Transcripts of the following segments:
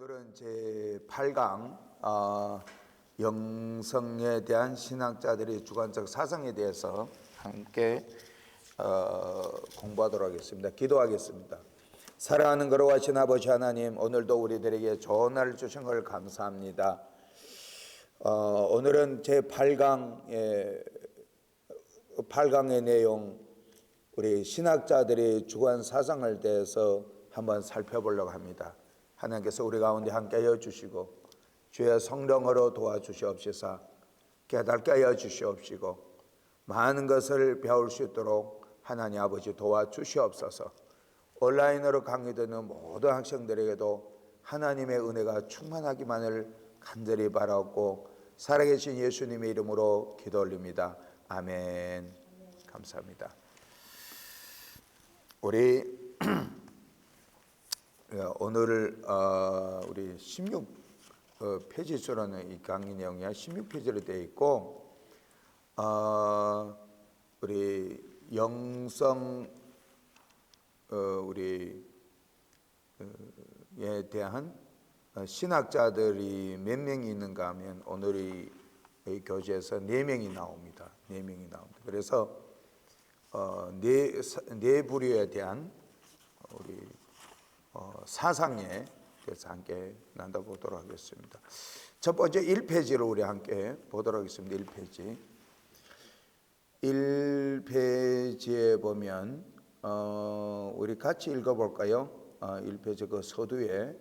오늘은 제 8강 영성에 대한 신학자들의 주관적 사상에 대해서 함께 공부하도록 하겠습니다. 기도하겠습니다. 사랑하는 거룩하신 아버지 하나님, 오늘도 우리들에게 좋은 날을 주신 걸 감사합니다. 오늘은 제 8강의 내용, 우리 신학자들의 주관 사상을 대해서 한번 살펴보려고 합니다. 하나님께서 우리 가운데 함께하여 주시고 주의 성령으로 도와주시옵시사 깨닫게 하여 주시옵시고 많은 것을 배울 수 있도록 하나님 아버지 도와주시옵소서. 온라인으로 강의 듣는 모든 학생들에게도 하나님의 은혜가 충만하기만을 간절히 바라고 살아계신 예수님의 이름으로 기도 올립니다. 아멘. 감사합니다. 우리 오늘 우리 16페이지로는 이 강의 내용이 16페이지로 되어 있고 우리 영성 우리에 대한 신학자들이 몇 명이 있는가 하면 오늘 이 교재에서 4명이 나옵니다. 4명이 나옵니다. 그래서 네 부류에 대한 우리 사상에 대해서 함께 나눠보도록 하겠습니다. 첫 번째 1페이지로 우리 함께 보도록 하겠습니다. 1페이지에 보면 우리 같이 읽어볼까요? 1페이지 그 서두에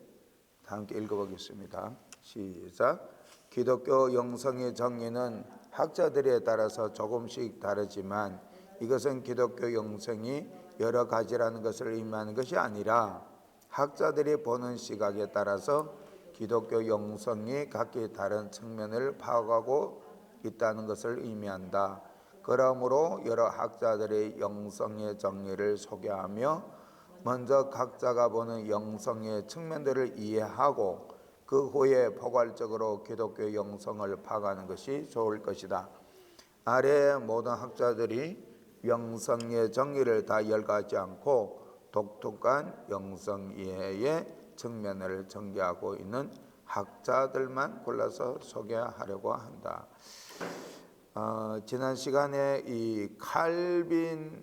함께 읽어보겠습니다. 시작. 기독교 영성의 정의는 학자들에 따라서 조금씩 다르지만 이것은 기독교 영성이 여러 가지라는 것을 의미하는 것이 아니라 학자들이 보는 시각에 따라서 기독교 영성이 각기 다른 측면을 파악하고 있다는 것을 의미한다. 그러므로 여러 학자들의 영성의 정의를 소개하며 먼저 각자가 보는 영성의 측면들을 이해하고 그 후에 포괄적으로 기독교 영성을 파악하는 것이 좋을 것이다. 아래 모든 학자들이 영성의 정의를 다 열거하지 않고 독특한 영성 이해의 측면을 전개하고 있는 학자들만 골라서 소개하려고 한다. 지난 시간에 이 칼빈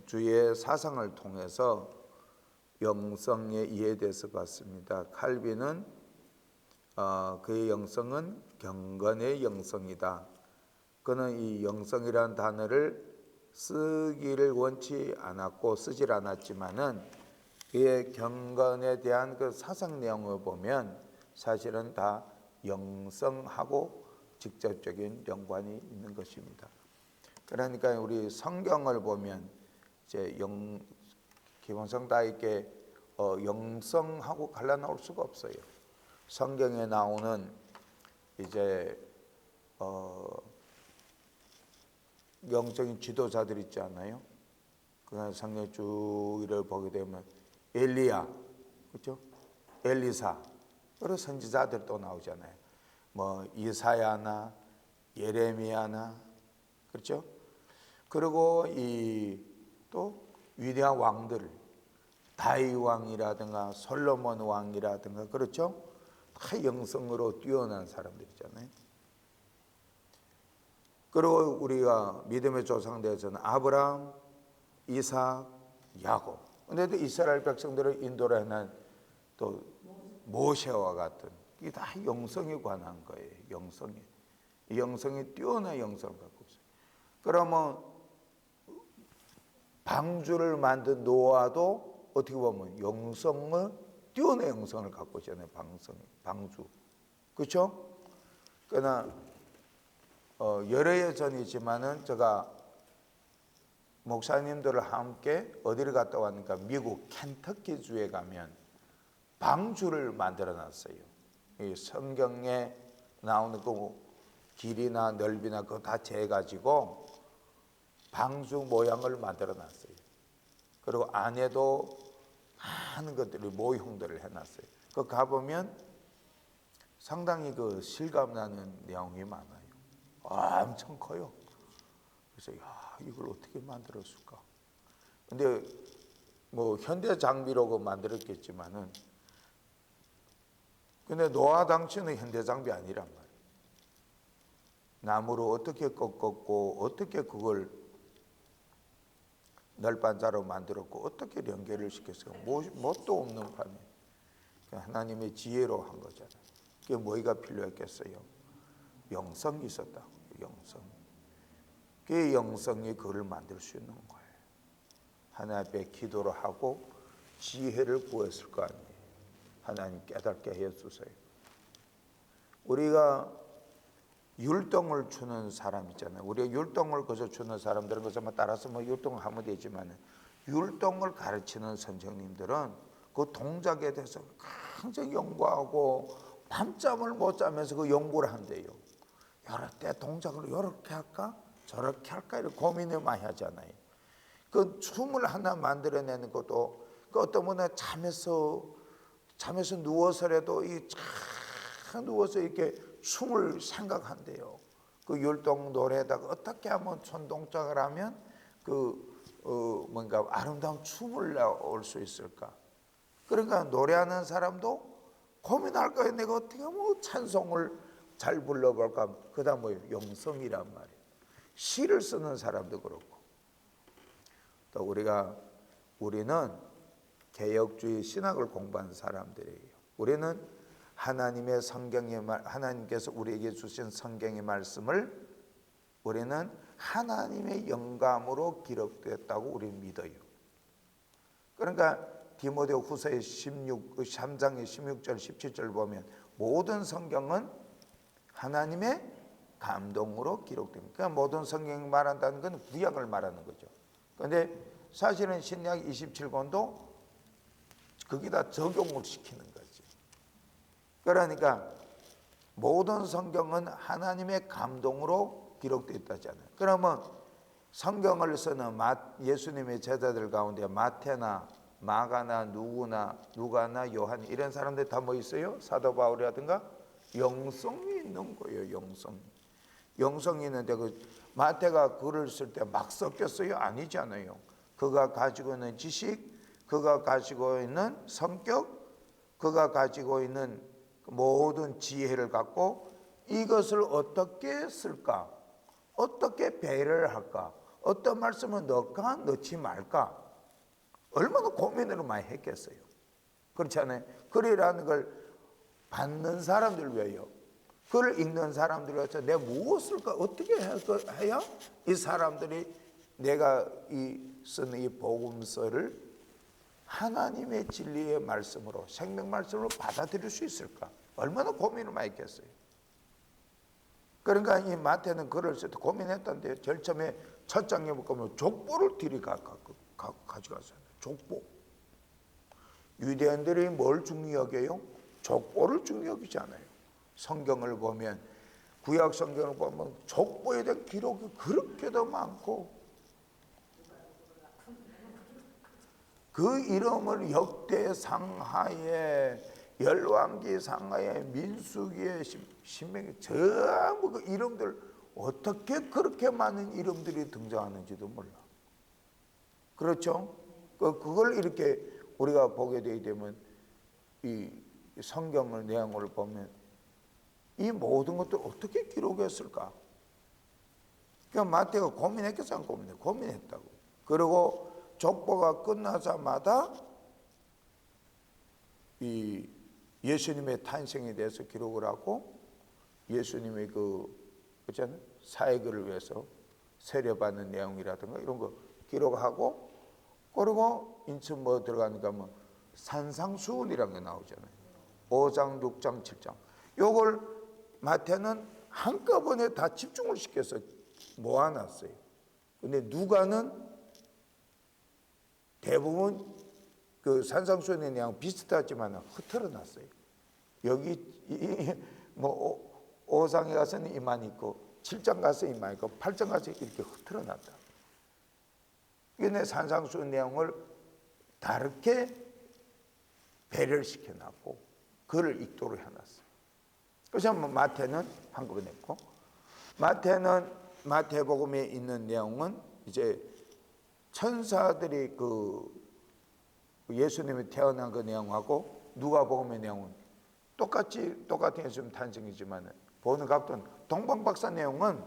주의 사상을 통해서 영성의 이해에 대해서 봤습니다. 칼빈은 그의 영성은 경건의 영성이다. 그는 이 영성이라는 단어를 쓰기를 원치 않았고 쓰질 않았지만은 그의 경건에 대한 그 사상 내용을 보면 사실은 다 영성하고 직접적인 연관이 있는 것입니다. 그러니까 우리 성경을 보면 이제 기본성 다 이렇게 영성하고 갈라놓을 수가 없어요. 성경에 나오는 이제 영적인 지도자들 있지 않나요? 그 성경 쭉 이를 보게 되면 엘리야, 그렇죠? 엘리사, 여러 선지자들 또 나오잖아요. 뭐 이사야나 예레미야나, 그렇죠? 그리고 또 위대한 왕들, 다윗 왕이라든가 솔로몬 왕이라든가, 그렇죠? 다 영성으로 뛰어난 사람들이잖아요. 그리고 우리가 믿음의 조상대에서는 아브라함, 이삭, 야곱. 그런데 이스라엘 백성들을 인도를 해낸 또 모세와 같은, 이게 다 영성에 관한 거예요. 영성에. 이 영성이 뛰어난 영성을 갖고 있어요. 그러면 방주를 만든 노아도 어떻게 보면 뛰어난 영성을 갖고 있잖아요. 방주. 그렇죠? 그러나 여러 해 전이지만은 제가 목사님들을 함께 어디를 갔다 왔는가, 미국 켄터키주에 가면 방주를 만들어 놨어요. 이 성경에 나오는 그 길이나 넓이나 그거 다 재가지고 방주 모양을 만들어 놨어요. 그리고 안에도 많은 것들이 모형들을 해놨어요. 그 가보면 상당히 그 실감나는 내용이 많아요. 엄청 커요. 그래서 이걸 어떻게 만들었을까? 근데 뭐 현대 장비로 만들었겠지만은 근데 노아 당시는 현대 장비 아니란 말이에요. 나무로 어떻게 꺾었고 어떻게 그걸 널빤자로 만들었고 어떻게 연결을 시켰어요. 뭣도 없는 판에 하나님의 지혜로 한 거잖아요. 그게 뭐가 필요했겠어요? 영성이 있었다고. 영성. 그 영성이 그걸 만들 수 있는 거예요. 하나님 앞에 기도를 하고 지혜를 구했을 거 아니에요. 하나님 깨닫게 해주세요. 우리가 율동을 추는 사람 있잖아요. 우리가 율동을 그저 추는 사람들은 그저 따라서 율동을 하면 되지만 율동을 가르치는 선생님들은 그 동작에 대해서 굉장히 연구하고 밤잠을 못 자면서 그 연구를 한대요. 여러 때 동작을 이렇게 할까 저렇게 할까 이렇게 고민을 많이 하잖아요. 그 춤을 하나 만들어내는 것도 그 어떤 분은 잠에서 누워서라도 누워서 이렇게 춤을 생각한대요. 그 율동 노래에다가 어떻게 하면 손 동작을 하면 뭔가 아름다운 춤을 나올 수 있을까? 그러니까 노래하는 사람도 고민할 거예요. 내가 어떻게 하면 찬송을 잘 불러볼까? 그다음 영성이란 말이에요. 시를 쓰는 사람도 그렇고 또 우리는 개혁주의 신학을 공부한 사람들이에요. 우리는 하나님의 하나님께서 우리에게 주신 성경의 말씀을 우리는 하나님의 영감으로 기록되었다고 우리는 믿어요. 그러니까 디모데 후서 3장의 16절 17절 보면 모든 성경은 하나님의 감동으로 기록됩니다. 그러니까 모든 성경이 말한다는 건 구약을 말하는 거죠. 그런데 사실은 신약 27권도 거기다 적용을 시키는 거지. 그러니까 모든 성경은 하나님의 감동으로 기록되어 있다잖아요. 그러면 성경을 쓰는 예수님의 제자들 가운데 마태나 마가나 누가나 요한 이런 사람들 다 뭐 있어요? 사도 바울이라든가 영성이 있는 거예요. 영성이 있는데 그 마태가 글을 쓸 때 막 섞였어요? 아니잖아요. 그가 가지고 있는 지식, 그가 가지고 있는 성격, 그가 가지고 있는 모든 지혜를 갖고 이것을 어떻게 쓸까? 어떻게 배려를 할까? 어떤 말씀을 넣을까? 넣지 말까? 얼마나 고민을 많이 했겠어요. 그렇지 않아요? 글이라는 걸 받는 사람들 위해요. 글을 읽는 사람들 위해서 내가 무엇을 어떻게 해야 이 사람들이 내가 쓰는 이 복음서를 하나님의 진리의 말씀으로 생명 말씀으로 받아들일 수 있을까? 얼마나 고민을 많이 했겠어요. 그러니까 이 마태는 글을 쓸 때 고민했던데 제일 처음에 첫 장에 보면 족보를 들이 가져갔어요. 족보. 유대인들이 뭘 중요하게요? 족보를 중요하지 않아요. 성경을 보면 구약 성경을 보면 족보에 대한 기록이 그렇게도 많고 그 이름을 역대상하에 열왕기상하에 민수기에 신명기 전부 그 이름들 어떻게 그렇게 많은 이름들이 등장하는지도 몰라. 그렇죠? 그걸 이렇게 우리가 보게 되게 되면 이 성경을 내용을 보면 이 모든 것들 어떻게 기록했을까? 그러니까 마태가 고민했겠어 안 고민했다고. 그리고 족보가 끝나자마자 이 예수님의 탄생에 대해서 기록을 하고 예수님의 있잖아요? 사역을 위해서 세례받는 내용이라든가 이런 거 기록하고 그리고 인천 들어가니까 산상수훈이라는 게 나오잖아요. 5장, 6장, 7장. 요걸 마태는 한꺼번에 다 집중을 시켜서 모아놨어요. 근데 누가는 대부분 그 산상수훈의 내용 비슷하지만 흐트러놨어요. 여기 5장에 가서는 이만 있고 7장 가서 이만 있고 8장 가서 이렇게 흐트러놨다. 근데 산상수훈 내용을 다르게 배려를 시켜놨고 글을 읽도록 해놨어요. 그래서 마태는 한꺼번에 했고 마태는 마태복음에 있는 내용은 이제 천사들이 예수님이 태어난 그 내용하고 누가복음의 내용은 똑같은 예수님 탄생이지만 보는 각도는 동방박사 내용은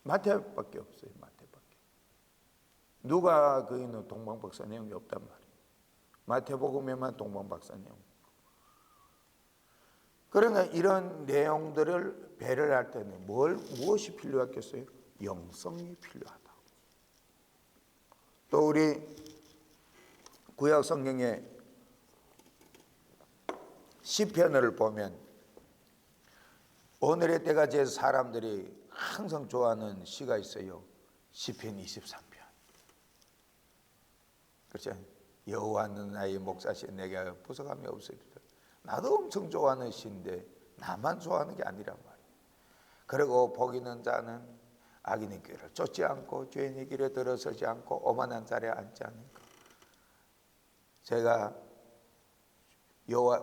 마태밖에 없어요. 마태밖에. 누가 그 있는 동방박사 내용이 없단 말이에요. 마태복음에만 동방박사 내용. 그러니까 이런 내용들을 배를 할 때는 무엇이 필요했겠어요? 영성이 필요하다. 또 우리 구약 성경에 시편을 보면 오늘의 때가 사람들이 항상 좋아하는 시가 있어요. 시편 23편. 그렇죠? 여호와는 나의 목자신 내게 부족함이 없으리라. 나도 엄청 좋아하는 시인데 나만 좋아하는 게 아니란 말이에요. 그리고 복 있는 자는 악인의 길을 쫓지 않고 죄인의 길에 들어서지 않고 오만한 자리에 앉지 않는가. 제가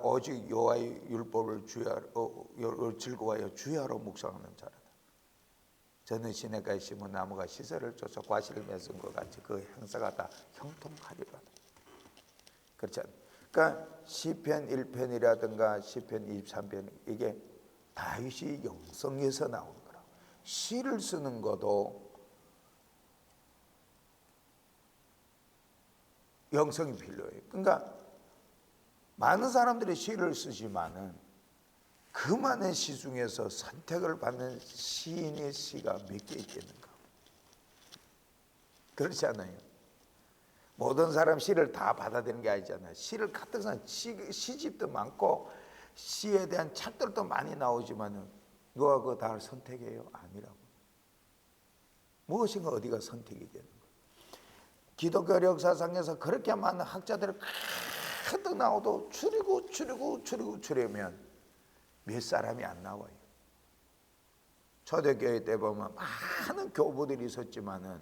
오직 여호와의 율법을 즐거워하여 주야로 묵상하는 자라다. 저는 시냇가에 심은 나무가 시설을 쫓아 과실을 맺은 것 같이 그 행사가 다 형통하리라. 그렇지 않나요? 그러니까 시편 1편이라든가 시편 23편 이게 다윗이 영성에서 나오는 거라고. 시를 쓰는 것도 영성이 필요해요. 그러니까 많은 사람들이 시를 쓰지만은 그 많은 시 중에서 선택을 받는 시인의 시가 몇 개 있겠는가? 그렇지 않아요? 모든 사람 시를 다 받아들이는 게 아니잖아요. 시를 가득 산 시집도 많고 시에 대한 책들도 많이 나오지만은 누가 그거 다 선택해요? 아니라고. 무엇인가 어디가 선택이 되는 거예요. 기독교 역사상에서 그렇게 많은 학자들이 가득 나오도 추리면 몇 사람이 안 나와요. 초대교회 때 보면 많은 교부들이 있었지만은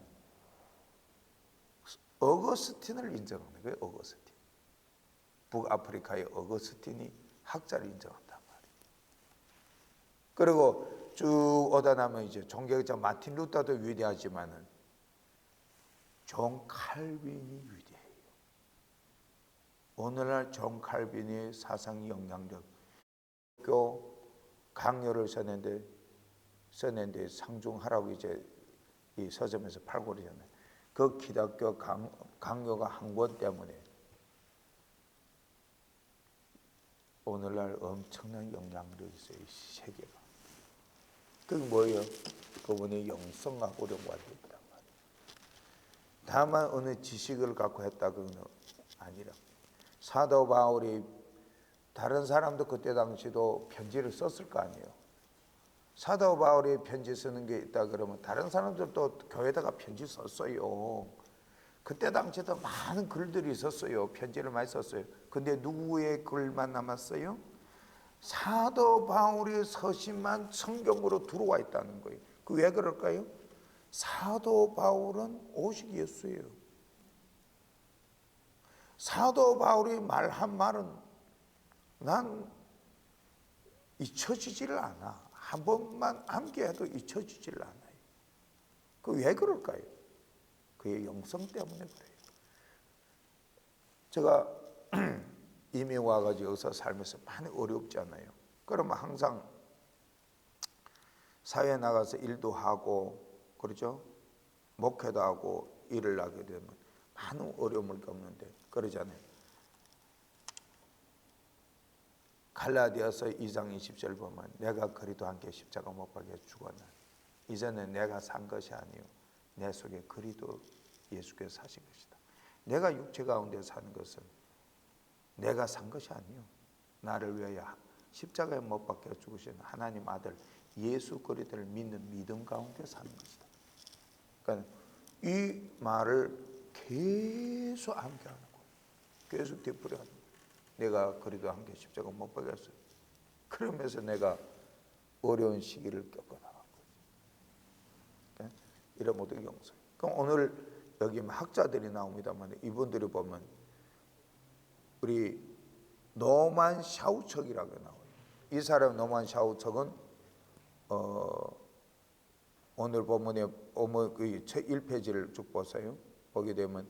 어거스틴을 인정하는 거예요. 어거스틴. 북아프리카의 어거스틴이 학자를 인정한단 말이에요. 그리고 쭉 오다 나면 이제 종교학자 마틴 루터도 위대하지만은 존 칼빈이 위대해요. 오늘날 존 칼빈의 사상 영향력, 교 강요를 썼는데 상중하라고 이제 이 서점에서 팔고 그러잖아요. 그 기독교 강요가 한 권 때문에 오늘날 엄청난 영향력이 있어요. 세계가. 그게 뭐예요? 그분의 영성하고 연관되어 있단 말이에요. 다만 어느 지식을 갖고 했다 그건 아니라. 사도 바울이 다른 사람도 그때 당시도 편지를 썼을 거 아니에요. 사도 바울이 편지 쓰는 게 있다 그러면 다른 사람들도 교회에다가 편지 썼어요. 그때 당시에도 많은 글들이 있었어요. 편지를 많이 썼어요. 근데 누구의 글만 남았어요? 사도 바울의 서신만 성경으로 들어와 있다는 거예요. 그 왜 그럴까요? 사도 바울은 오직 예수예요. 사도 바울이 말한 말은 난 잊혀지지를 않아. 한 번만 암기해도 잊혀지지를 않아요. 그 왜 그럴까요? 그의 영성 때문에 그래요. 제가 이미 와가지고 여기서 살면서 많이 어렵잖아요. 그러면 항상 사회에 나가서 일도 하고 그렇죠? 목회도 하고 일을 하게 되면 많은 어려움을 겪는데 그러잖아요. 갈라디아서 2장 20절 보면 내가 그리스도와 함께 십자가 못 박혀 죽었나 이제는 내가 산 것이 아니요 내 속에 그리스도 예수께서 사신 것이다. 내가 육체 가운데 사는 것은 내가 산 것이 아니요 나를 위하여 십자가에 못 박혀 죽으신 하나님 아들 예수 그리스도를 믿는 믿음 가운데 사는 것이다. 그러니까 이 말을 계속 암기하는 거예요. 계속 되풀이하는 거예요. 내가 그리스도와 함께 십자가 못 박혔어요. 그러면서 내가 어려운 시기를 겪어나간 거예요. 이런 모든 영성. 그럼 오늘 여기 학자들이 나옵니다만 이분들이 보면 우리 노만 샤우척이라고 나와요. 이 사람 노만 샤우척은 오늘 본문에 그 책 1페이지를 쭉 보세요. 보게 되면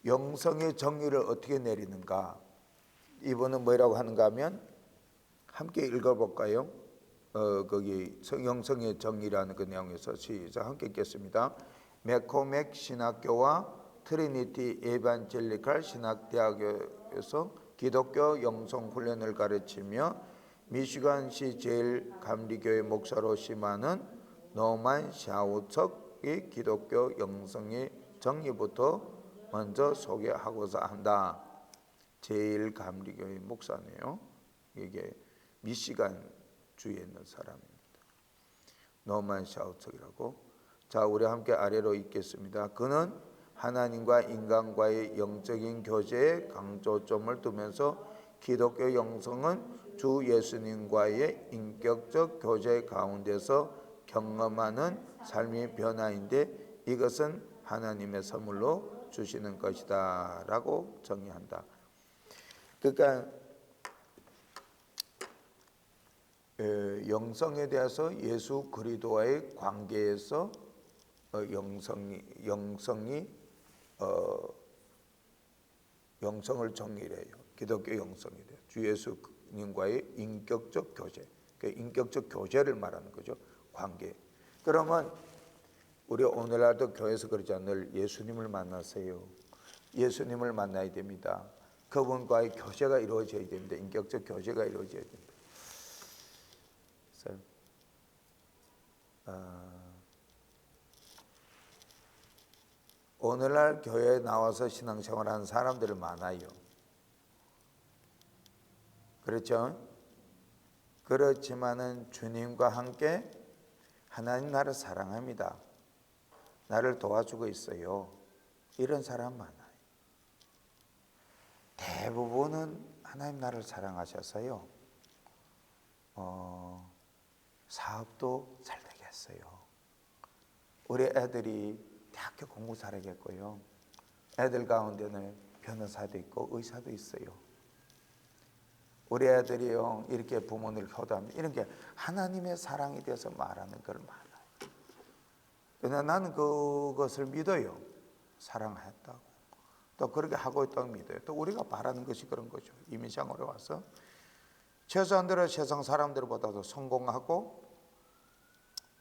영성의 정의를 어떻게 내리는가? 이분은 뭐라고 하는가 하면 함께 읽어볼까요? 거기 영성의 정의라는 그 내용에서 시작 함께 읽겠습니다. 맥코맥 신학교와 트리니티 에반젤리칼 신학대학에서 기독교 영성 훈련을 가르치며 미시간시 제일 감리교회 목사로 심하는 노만 샤우척의 기독교 영성의 정의부터 먼저 소개하고자 한다. 제일 감리교회 목사네요. 이게 미시간 주에 있는 사람입니다. 노만 샤우척이라고. 자, 우리 함께 아래로 읽겠습니다. 그는 하나님과 인간과의 영적인 교제에 강조점을 두면서 기독교 영성은 주 예수님과의 인격적 교제 가운데서 경험하는 삶의 변화인데 이것은 하나님의 선물로 주시는 것이다 라고 정의한다. 그러니까 영성에 대해서 예수 그리스도와의 관계에서 영성을 정의해요. 기독교 영성에 대해 주 예수님과의 인격적 교제, 인격적 교제를 말하는 거죠. 관계. 그러면 우리 오늘날도 교회에서 그러지 않을 예수님을 만나세요. 예수님을 만나야 됩니다. 그분과의 교제가 이루어져야 됩니다. 인격적 교제가 이루어져야 됩니다. 오늘날 교회에 나와서 신앙생활하는 사람들이 많아요. 그렇죠? 그렇지만은 주님과 함께 하나님 나를 사랑합니다. 나를 도와주고 있어요. 이런 사람 많아요. 대부분은 하나님 나를 사랑하셔서요. 사업도 잘 되겠어요. 우리 애들이 대학교 공부 잘하겠고요. 애들 가운데는 변호사도 있고 의사도 있어요. 우리 애들이요 이렇게 부모님을 효도합니다. 이런 게 하나님의 사랑에 대해서 말하는 걸 많아요. 그러나 나는 그것을 믿어요. 사랑했다고. 또 그렇게 하고 있다고 믿어요. 또 우리가 바라는 것이 그런 거죠. 이민상으로 와서 최소한대로 세상 사람들보다도 성공하고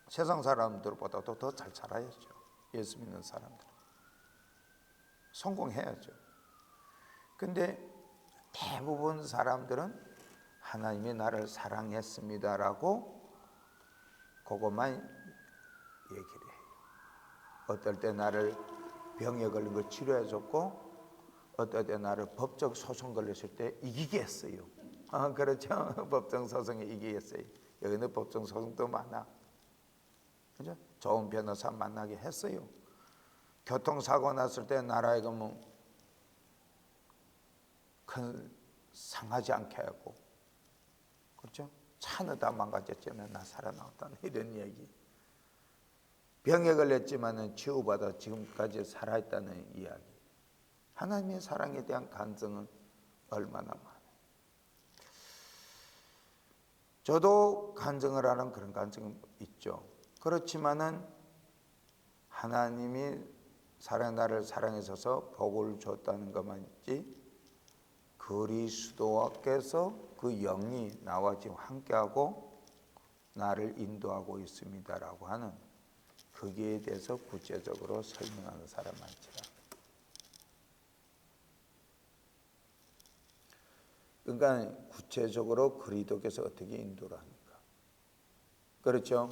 세상 사람들보다도 더 잘 살아야죠. 예수 믿는 사람들 성공해야죠. 근데 대부분 사람들은 하나님이 나를 사랑했습니다라고 그것만 얘기를 해요. 어떨 때 나를 병에 걸린 걸 치료해 줬고 어떨 때 나를 법적 소송 걸렸을 때 이기게 했어요. 그렇죠. 법정 소송에 이기게 했어요. 여기는 법정 소송도 많아. 그죠? 좋은 변호사 만나게 했어요. 교통사고 났을 때 나라에 가면 큰 상하지 않게 하고, 그렇죠? 차는 다 망가졌지만 나 살아나왔다는 이런 얘기. 병에 걸렸지만은 치유받아 지금까지 살아있다는 이야기. 하나님의 사랑에 대한 간증은 얼마나 많아요. 저도 간증을 하는 그런 간증은 있죠. 그렇지만은 하나님이 나를 사랑하셔서 복을 줬다는 것만이지 그리스도께서 그 영이 나와 지금 함께하고 나를 인도하고 있습니다라고 하는 거기에 대해서 구체적으로 설명하는 사람 많지라. 그러니까 구체적으로 그리스도께서 어떻게 인도를 합니까? 그렇죠?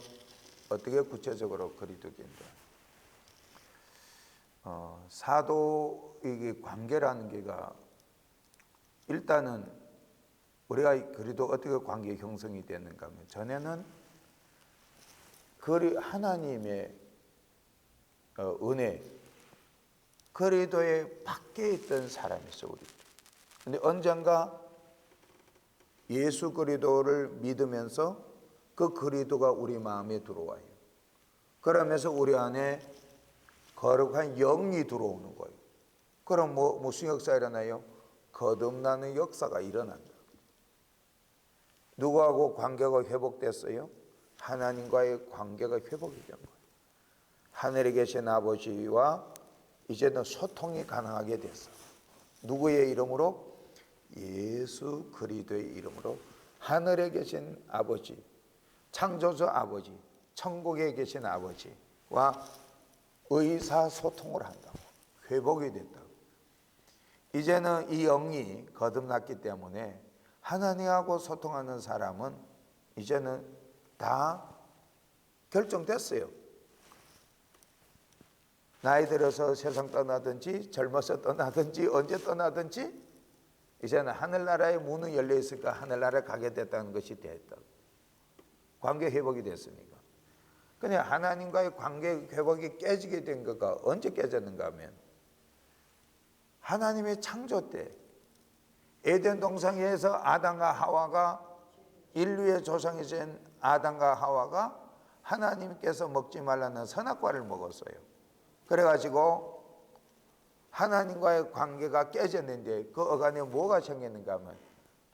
어떻게 구체적으로 그리스도께 인도합니까? 사도의 관계라는 게가 일단은 우리가 그리도 어떻게 관계 형성이 되는가 하면 전에는 하나님의 은혜 그리도의 밖에 있던 사람이었어 우리. 근데 언젠가 예수 그리도를 믿으면서 그 그리도가 우리 마음에 들어와요. 그러면서 우리 안에 거룩한 영이 들어오는 거예요. 그럼 무슨 역사가 일어나요? 거듭나는 역사가 일어난다. 누구하고 관계가 회복됐어요? 하나님과의 관계가 회복이 된 거예요. 하늘에 계신 아버지와 이제는 소통이 가능하게 됐어요. 누구의 이름으로? 예수 그리스도의 이름으로 하늘에 계신 아버지, 창조주 아버지, 천국에 계신 아버지와 의사소통을 한다고. 회복이 됐다고. 이제는 이 영이 거듭났기 때문에 하나님하고 소통하는 사람은 이제는 다 결정됐어요. 나이 들어서 세상 떠나든지 젊어서 떠나든지 언제 떠나든지 이제는 하늘나라의 문은 열려 있으니까 하늘나라에 가게 됐다는 것이 됐다. 관계 회복이 됐으니까. 그냥 하나님과의 관계 회복이 깨지게 된 것가 언제 깨졌는가 하면 하나님의 창조 때 에덴 동산에서 아담과 하와가 인류의 조상이신 아담과 하와가 하나님께서 먹지 말라는 선악과를 먹었어요. 그래가지고 하나님과의 관계가 깨졌는데 그 어간에 뭐가 생겼는가 하면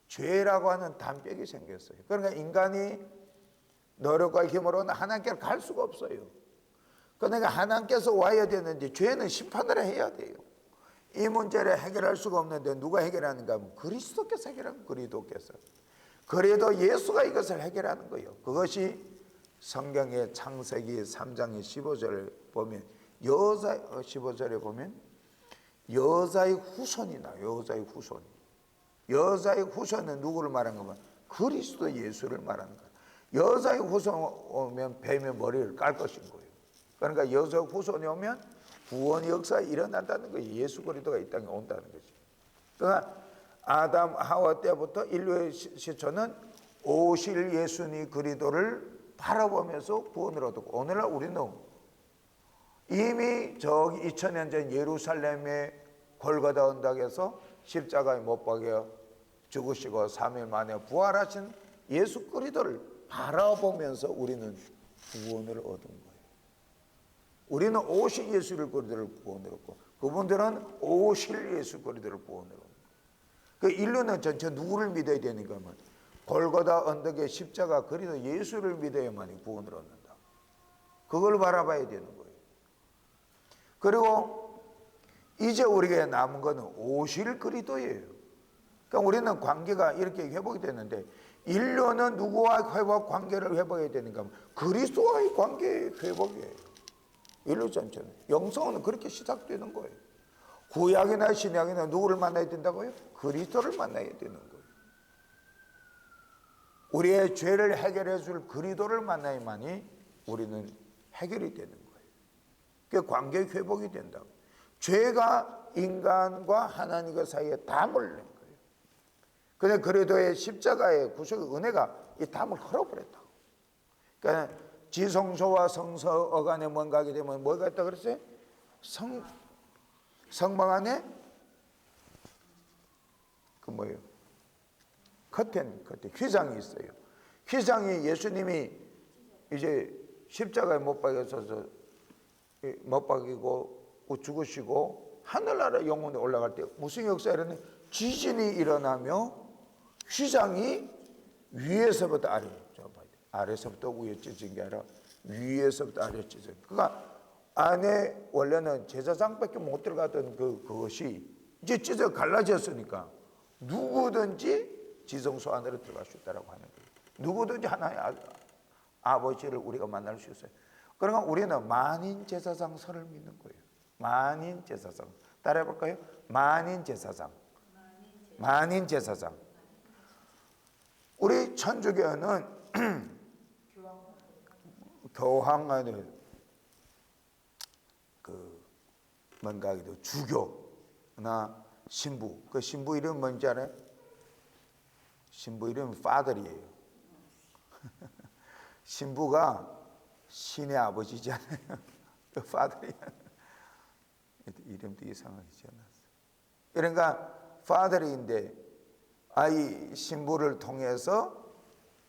죄라고 하는 담벽이 생겼어요. 그러니까 인간이 노력과 힘으로는 하나님께로 갈 수가 없어요. 그러니까 하나님께서 와야 되는데 죄는 심판을 해야 돼요. 이 문제를 해결할 수가 없는데 누가 해결하는가 하면 그리스도께서 해결하는 그리스도께서. 그래도 예수가 이것을 해결하는 거예요. 그것이 성경의 창세기 3장의 15절을 보면 15절에 보면 여자의 후손이 나와요. 여자의 후손. 여자의 후손은 누구를 말하는 거면 그리스도 예수를 말하는 거예요. 여자의 후손 오면 뱀의 머리를 깔 것인 거예요. 그러니까 여자 후손이 오면 구원의 역사가 일어난다는 거예요. 예수 그리스도가 이 땅에 온다는 거죠. 그러니까 아담 하와 때부터 인류의 시초는 오실 예수님 그리스도를 바라보면서 구원을 얻었고 오늘날 우리는 이미 저기 2000년 전 예루살렘의 골고다 언덕에서 십자가에 못 박여 죽으시고 3일 만에 부활하신 예수 그리스도를 바라보면서 우리는 구원을 얻은 거예요. 우리는 오실 예수 그리스도를 구원을 얻고 그분들은 오실 예수 그리스도를 구원을 얻는 거예요. 그 인류는 전체 누구를 믿어야 되는가 하면 골고다 언덕의 십자가 그리스도 예수를 믿어야만이 구원을 얻는다. 그걸 바라봐야 되는 거예요. 그리고 이제 우리가 남은 것은 오실 그리스도예요. 그러니까 우리는 관계가 이렇게 회복이 되는데 인류는 누구와 회복 관계를 회복해야 되는가 하면 그리스도와의 관계 회복이에요. 인류 전체는 영성은 그렇게 시작되는 거예요. 구약이나 신약이나 누구를 만나야 된다고요? 그리스도를 만나야 되는 거예요. 우리의 죄를 해결해 줄 그리스도를 만나야만이 우리는 해결이 되는 거예요. 그 관계 회복이 된다고. 죄가 인간과 하나님과 사이에 담을 낸 거예요. 근데 그리스도의 십자가의 구속의 은혜가 이 담을 헐어버렸다고. 그러니까 지성소와 성서 어간에 뭔가 하게 되면 뭐가 있다 그랬어요? 성막 안에 그 뭐예요? 커튼 휘장이 있어요. 휘장이 예수님이 이제 십자가에 못 박여서 못 박이고 죽으시고 하늘나라 영혼에 올라갈 때 무슨 역사가 일어나요? 지진이 일어나며 휘장이 위에서부터 아래, 아래서부터 위에 찢은 게 아니라 위에서부터 아래 찢은. 그러니까 안에 원래는 제사장밖에 못 들어가던 그것이 이제 찢어 갈라졌으니까 누구든지 지성소 안으로 들어갈 수 있다고 하는 거예요. 누구든지 하나의 아버지를 우리가 만날 수 있어요. 그러니까 우리는 만인 제사장 설을 믿는 거예요. 만인 제사장. 따라해 볼까요? 만인 제사장. 만인 제사장. 우리 천주교는 교황을 뭔가 하기도 주교나 신부. 그 신부 이름 뭔지 알아요? 신부 이름은 파들이에요. 신부가 신의 아버지잖아요. 파들이야. 이름도 이상하게 지어놨어. 그러니까 파들인데 아이 신부를 통해서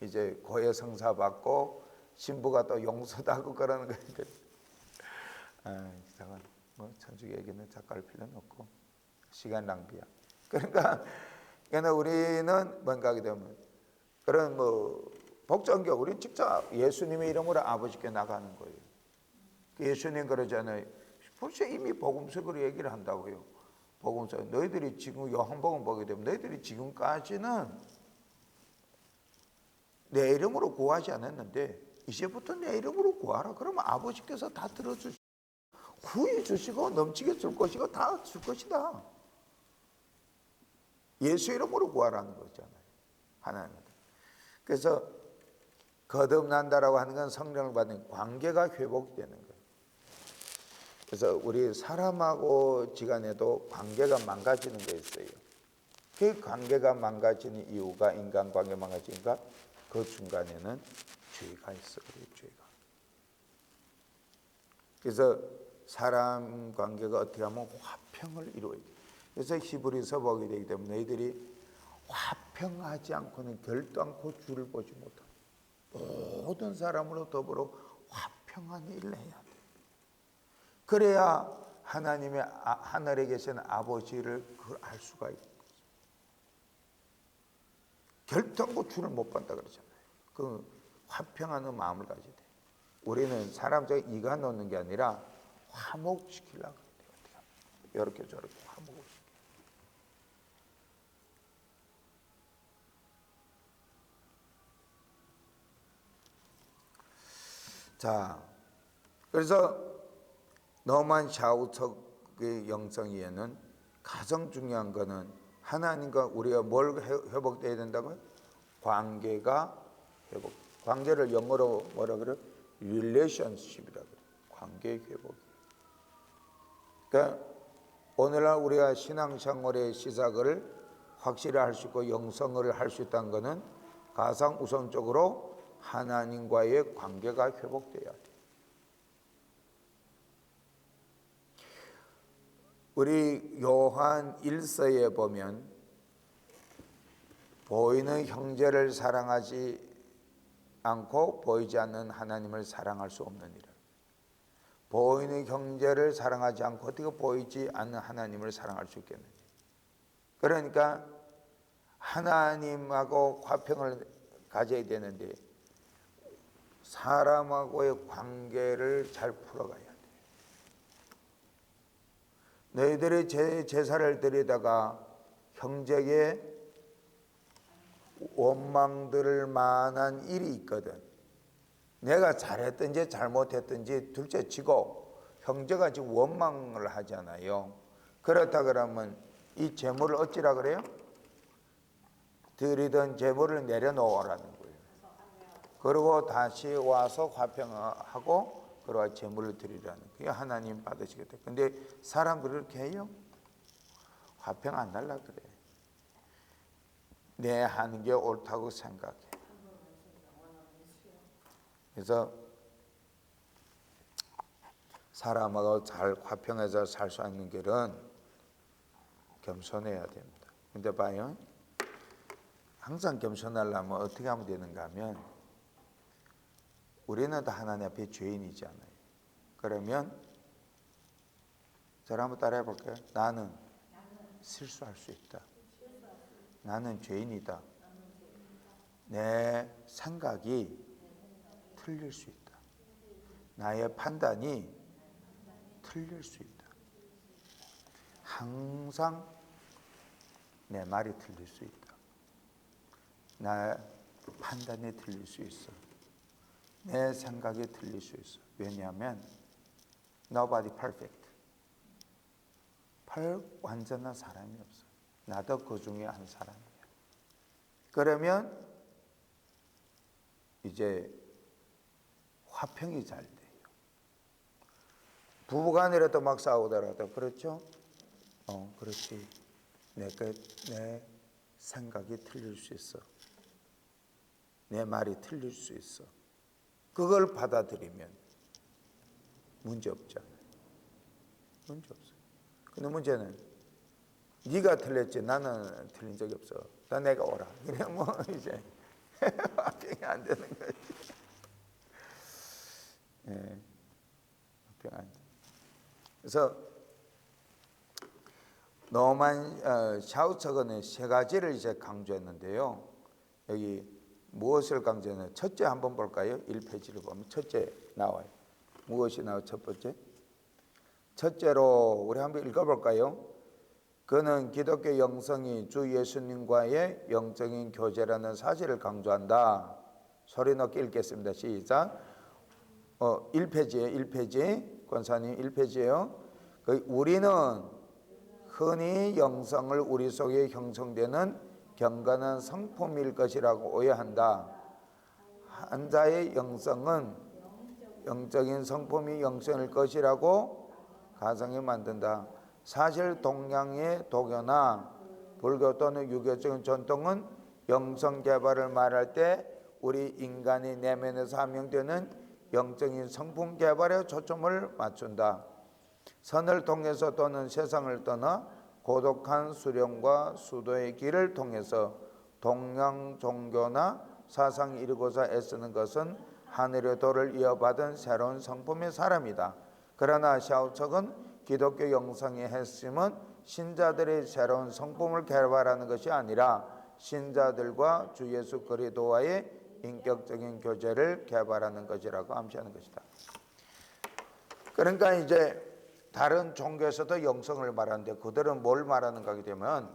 이제 고해 성사 받고 신부가 또 용서도 하고 그러는 거니까. 이상한 뭐 천주교 얘기는 작가할 필요는 없고 시간 낭비야. 그러니까 우리는 뭔가 하게 되면 그런 뭐 복종교 우리 직접 예수님의 이름으로 아버지께 나가는 거예요. 예수님 그러잖아요. 벌써 이미 복음식으로 얘기를 한다고요. 복음서 너희들이 지금 요한복음 보게 되면 너희들이 지금까지는 내 이름으로 구하지 않았는데 이제부터 내 이름으로 구하라. 그러면 아버지께서 다 들어주시고 후히 주시고 넘치게 줄 것이고 다 줄 것이다. 예수 이름으로 구하라는 거잖아요. 하나님. 그래서 거듭난다라고 하는 건 성령을 받는 관계가 회복되는 거예요. 그래서 우리 사람하고 지간에도 관계가 망가지는 게 있어요. 그 관계가 망가지는 이유가 인간관계 망가지니까 그 중간에는 죄가 있어요. 죄가. 그래서 사람 관계가 어떻게 하면 화평을 이루어야 돼요. 그래서 히브리서 보게 되기 때문에 너희들이 화평하지 않고는 결도 않고 주를 보지 못한다. 모든 사람으로 더불어 화평한 일을 해야 돼. 그래야 하나님의 하늘에 계신 아버지를 그걸 알 수가 있는 거죠. 결도 않고 주를 못 본다 그러잖아요. 그 화평하는 마음을 가져야 돼. 우리는 사람적 이가 놓는 게 아니라 화목시키려고 해요. 이렇게 저렇게 화목을 시켜요. 자, 그래서 너만 샤우석의 영성이에는 가장 중요한 거는 하나님과 우리가 뭘 회복돼야 된다고요? 관계가 회복. 관계를 영어로 뭐라 그래요? relationship이라고 그래요. 관계 회복. 그러니까 오늘날 우리가 신앙생활의 시작을 확실히 할 수 있고 영성을 할 수 있다는 것은 가장 우선적으로 하나님과의 관계가 회복돼야 돼. 우리 요한 1서에 보면 보이는 형제를 사랑하지 않고 보이지 않는 하나님을 사랑할 수 없는 이라. 보이는 형제를 사랑하지 않고 어떻게 보이지 않는 하나님을 사랑할 수 있겠느냐. 그러니까 하나님하고 화평을 가져야 되는데 사람하고의 관계를 잘 풀어가야 돼. 너희들이 제사를 드리다가 형제에게 원망들을 만한 일이 있거든. 내가 잘했든지 잘못했든지 둘째 치고 형제가 지금 원망을 하잖아요. 그렇다 그러면 이 재물을 어찌라 그래요? 드리던 재물을 내려놓으라는 거예요. 그리고 다시 와서 화평하고 그리고 재물을 드리라는 거예요. 하나님 받으시겠다. 근데 사람들이 그렇게 해요? 화평 안 날라 그래. 내 하는 게 옳다고 생각해. 그래서 사람하고 잘 화평해서 살 수 있는 길은 겸손해야 됩니다. 근데 봐요. 항상 겸손하려면 어떻게 하면 되는가 하면 우리는 다 하나님 앞에 죄인이잖아요. 그러면 저를 한번 따라해 볼까요? 나는 실수할 수 있다. 나는 죄인이다. 내 생각이 틀릴 수 있다. 나의 판단이 틀릴 수 있다. 항상 내 말이 틀릴 수 있다. 나 판단이 틀릴 수 있어. 내 생각이 틀릴 수 있어. 왜냐하면 nobody perfect. 완전한 사람이 없어. 나도 그 중에 한 사람이야. 그러면 이제 화평이 잘 돼요. 부부간이라도 막 싸우더라도 그렇죠? 그렇지. 내 생각이 틀릴 수 있어. 내 말이 틀릴 수 있어. 그걸 받아들이면 문제 없잖아요. 문제 없어요. 근데 문제는 네가 틀렸지 나는 틀린 적이 없어. 나 내가 오라. 그래 뭐 이제 화평이 안 되는 거지. 예, 화평 안 돼. 그래서 노만 샤우처거는 세 가지를 이제 강조했는데요. 여기 무엇을 강조했나요? 첫째 한번 볼까요? 1페이지를 보면 첫째 나와요. 무엇이 나와요? 첫 번째. 첫째로 우리 한번 읽어볼까요? 그는 기독교 영성이 주 예수님과의 영적인 교제라는 사실을 강조한다. 소리 높게 읽겠습니다. 시작. 1페이지에 1페이지. 권사님 1페이지예요. 우리는 흔히 영성을 우리 속에 형성되는 경건한 성품일 것이라고 오해한다. 한 자의 영성은 영적인 성품이 영성일 것이라고 가상에 만든다. 사실 동양의 도교나 불교 또는 유교적인 전통은 영성 개발을 말할 때 우리 인간의 내면에서 함양되는 영적인 성품 개발에 초점을 맞춘다. 선을 통해서 또는 세상을 떠나 고독한 수령과 수도의 길을 통해서 동양 종교나 사상이 이루고자 애쓰는 것은 하늘의 도를 이어받은 새로운 성품의 사람이다. 그러나 샤오척은 기독교 영성의 핵심은 신자들의 새로운 성품을 개발하는 것이 아니라 신자들과 주 예수 그리스도와의 인격적인 교제를 개발하는 것이라고 암시하는 것이다. 그러니까 이제 다른 종교에서도 영성을 말하는데 그들은 뭘 말하는가 하게 되면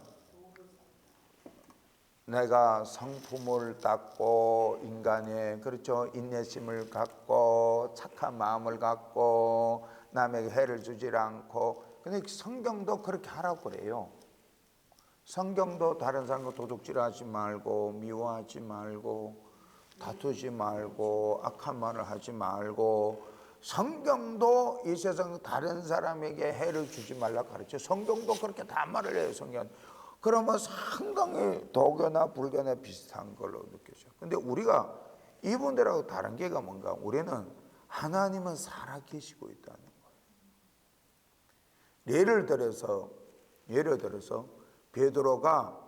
내가 성품을 닦고 인간의 그렇죠 인내심을 갖고 착한 마음을 갖고 남에게 해를 주지 않고 근데 성경도 그렇게 하라고 그래요. 성경도 다른 사람과 도둑질하지 말고 미워하지 말고 다투지 말고 악한 말을 하지 말고 성경도 이 세상 다른 사람에게 해를 주지 말라 가르쳐. 성경도 그렇게 다 말을 해요. 성경. 그러면 상당히 도교나 불교나 비슷한 걸로 느껴져요. 근데 우리가 이분들하고 다른 게가 뭔가 우리는 하나님은 살아계시고 있다는 거예요. 예를 들어서 베드로가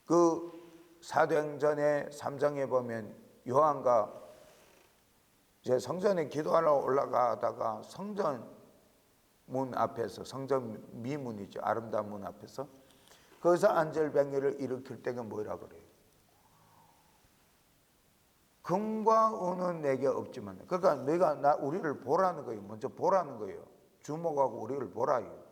그 사도행전의 3장에 보면 요한과 이제 성전에 기도하러 올라가다가 성전 문 앞에서 성전 미문이죠. 아름다운 문 앞에서 거기서 안절병이를 일으킬 때가 뭐라 그래요? 금과 은은 내게 없지만 그러니까 내가 우리를 보라는 거예요. 먼저 보라는 거예요. 주목하고 우리를 보라요.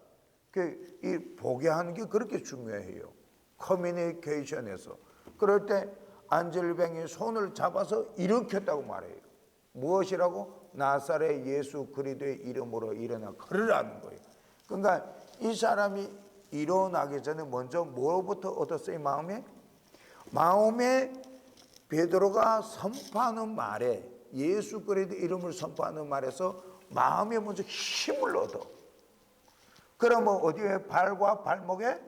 이 보게 하는 게 그렇게 중요해요. 커뮤니케이션에서 그럴 때 안절병이 손을 잡아서 일으켰다고 말해요. 무엇이라고? 나사렛 예수 그리스도의 이름으로 일어나 걸으라는 거예요. 그러니까 이 사람이 일어나기 전에 먼저 뭐부터 얻었어요? 마음에 베드로가 선포하는 말에 예수 그리스도 이름을 선포하는 말에서 마음에 먼저 힘을 얻어. 그러면 어디에 발과 발목에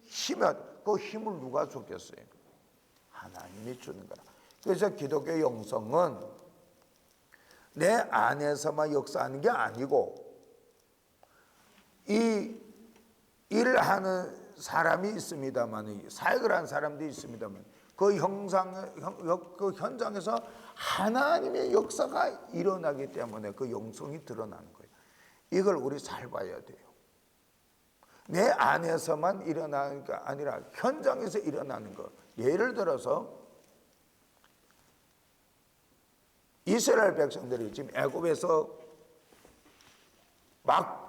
힘이 그 힘을 누가 줬겠어요? 하나님이 주는 거라. 그래서 기독교 영성은 내 안에서만 역사하는 게 아니고 이 일을 하는 사람이 있습니다만 사역을 하는 사람도 있습니다만 그 현장에서 하나님의 역사가 일어나기 때문에 그 영성이 드러나는 거예요. 이걸 우리 잘 봐야 돼요. 내 안에서만 일어나는 게 아니라 현장에서 일어나는 것. 예를 들어서 이스라엘 백성들이 지금 애굽에서 막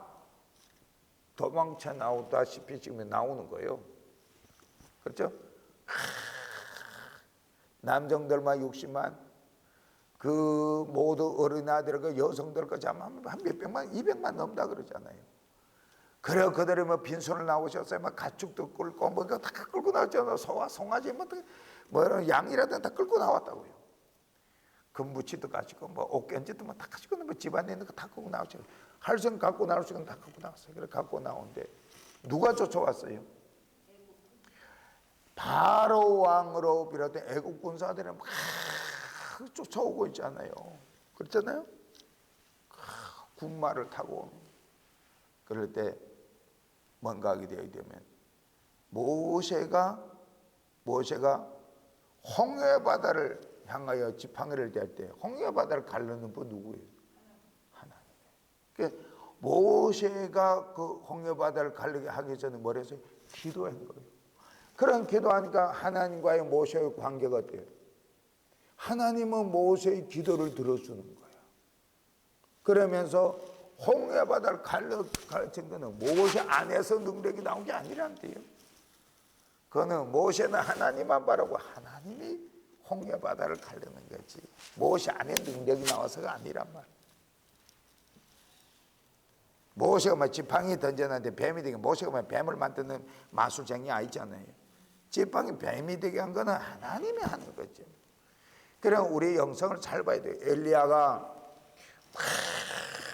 도망쳐 나오다시피 지금 나오는 거예요. 그렇죠? 남정들만 60만, 그 모두 어린아이들과 여성들까지 한 몇백만, 200만 넘다 그러잖아요. 그래 그들이 뭐 빈손을 나오셨어요. 막 가축도 끌고 뭐 다 끌고 나왔잖아요. 소와 송아지 뭐 양이라든 다 끌고 나왔다고요. 금부치도 가지고 뭐 옷견지도 다 가지고 뭐 집안에 있는 거 다 갖고 나오죠. 할성 갖고 나올 수 있는 다 갖고 나왔어요. 그래 갖고 나오는데 누가 쫓아왔어요? 바로 왕으로 비롯된 애국 군사들이 막 쫓아오고 있잖아요. 그렇잖아요. 군마를 타고 그럴 때 뭔가 하게 되어야 되면 모세가 홍해 바다를 향하여 지팡이를 댈 때 홍해 바다를 가르는 분 누구예요? 하나님. 그러니까 모세가 그 홍해 바다를 가르게 하기 전에 뭘 했어요? 기도한 거예요. 그런 기도하니까 하나님과의 모세의 관계가 어때요? 하나님은 모세의 기도를 들어주는 거야. 그러면서 홍해 바다를 가르친 거는 모세 안에서 능력이 나온 게 아니란데요. 그거는 모세는 하나님만 바라고 하나님이 홍해 바다를 가르는 거지. 모세 안에 능력이 나와서가 아니란 말이에요. 모세가 막 지팡이 던져놨는데 뱀이 되게, 모세가 막 뱀을 만드는 마술쟁이 아니잖아요. 지팡이 뱀이 되게 한 거는 하나님이 하는 거죠. 그럼 우리 영성을 잘 봐야 돼요. 엘리야가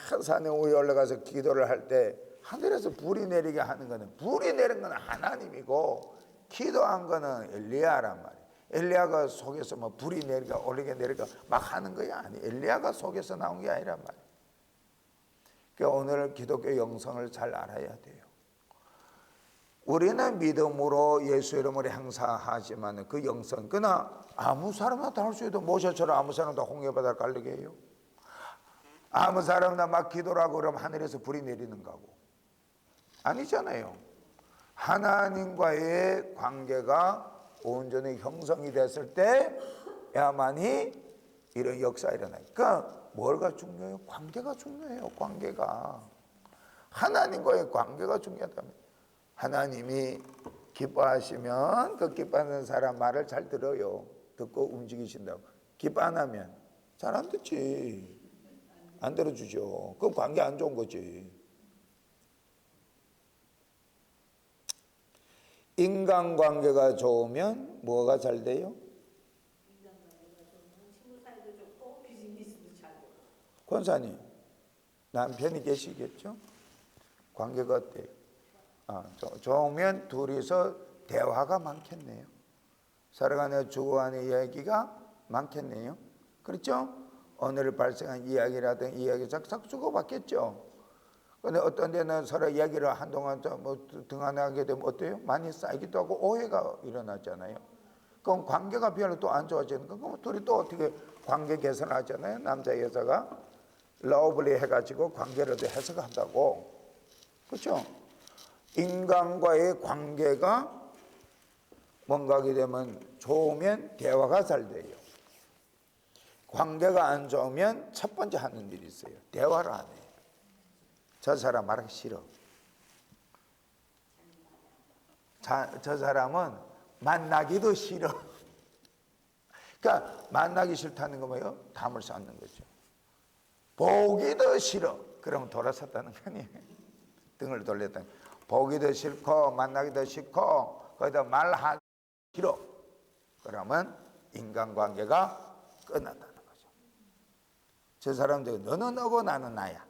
큰 산에 위에 올라가서 기도를 할 때 하늘에서 불이 내리게 하는 거는, 불이 내린 거는 하나님이고 기도한 거는 엘리야란 말이에요. 엘리야가 속에서 뭐 불이 내리가 올리게 내리가 막 하는 거야 아니. 엘리야가 속에서 나온 게 아니란 말이에요. 그러니까 오늘 기독교 영성을 잘 알아야 돼요. 우리는 믿음으로 예수 이름으로 행사하지만 그 영성, 그러나 아무 사람나 다 할 수 있도 모세처럼 아무 사람 다 홍해바다를 가르게 해요? 아무 사람나 막 기도를 하고 그러면 하늘에서 불이 내리는 거고 아니잖아요. 하나님과의 관계가 온전히 형성이 됐을 때야만이 이런 역사가 일어나요. 그러니까 뭐가 중요해요? 관계가 중요해요. 관계가. 하나님과의 관계가 중요하다면, 하나님이 기뻐하시면 그 기뻐하는 사람 말을 잘 들어요. 듣고 움직이신다고. 기뻐 안 하면 잘 안 듣지. 안 들어주죠. 그럼 관계 안 좋은 거지. 인간관계가 좋으면 뭐가 잘 돼요? 권사님, 남편이 계시겠죠? 관계가 어때요? 좋으면 둘이서 대화가 많겠네요. 살아가는 주고하는 이야기가 많겠네요. 그렇죠? 오늘 발생한 이야기라든 이야기 싹싹 주고받겠죠. 그런데 어떤 데는 서로 이야기를 한동안 뭐 등한하게 되면 어때요? 많이 쌓이기도 하고 오해가 일어나잖아요. 그럼 관계가 별로 또 안 좋아지는 거. 그럼 둘이 또 어떻게 관계 개선하잖아요. 남자 여자가 러블리 해가지고 관계를 해석한다고. 그렇죠? 인간과의 관계가 뭔가 하게 되면 좋으면 대화가 잘 돼요. 관계가 안 좋으면 첫 번째 하는 일이 있어요. 대화를 안 해요. 저 사람 말하기 싫어. 저 사람은 만나기도 싫어. 그러니까 만나기 싫다는 거 뭐예요? 담을 쌓는 거죠. 보기도 싫어. 그러면 돌아섰다는 거 아니에요. 등을 돌렸다는 거. 보기도 싫고 만나기도 싫고 거기다 말하기 싫어. 그러면 인간관계가 끝났다는 거죠. 저 사람들 너는 너고 나는 나야.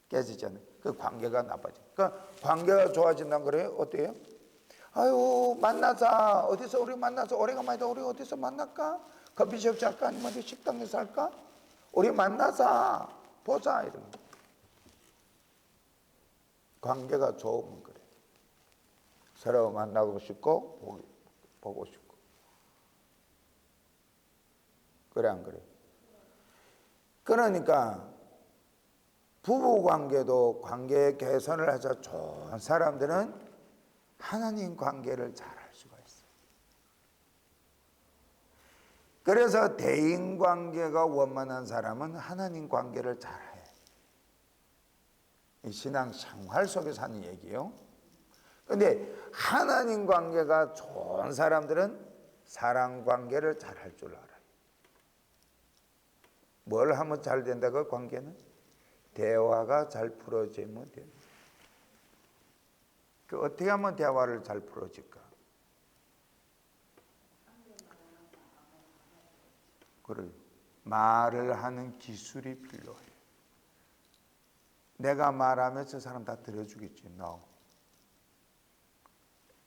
깨지잖아요. 그 관계가 나빠져. 그러니까 관계가 좋아진다는 거래요. 어때요? 아유 만나자. 어디서 우리 만나서 오래간만이다. 우리 어디서 만날까? 커피숍 갈까? 아니면 어디 식당에서 할까? 우리 만나자. 보자. 이런 거. 관계가 좋으면 그래. 서로 만나고 싶고 보고 싶고. 그래 안 그래? 그러니까 부부관계도 관계 개선을 하자 좋은 사람들은 하나님 관계를 잘 할 수가 있어요. 그래서 대인관계가 원만한 사람은 하나님 관계를 잘해. 이 신앙 생활 속에서 하는 얘기예요. 그런데 하나님 관계가 좋은 사람들은 사랑 관계를 잘 할 줄 알아요. 뭘 하면 잘 된다고 관계는? 대화가 잘 풀어지면 됩니다. 그 어떻게 하면 대화를 잘 풀어질까? 그래, 말을 하는 기술이 필요해요. 내가 말하면 저 사람 다 들어주겠지. No.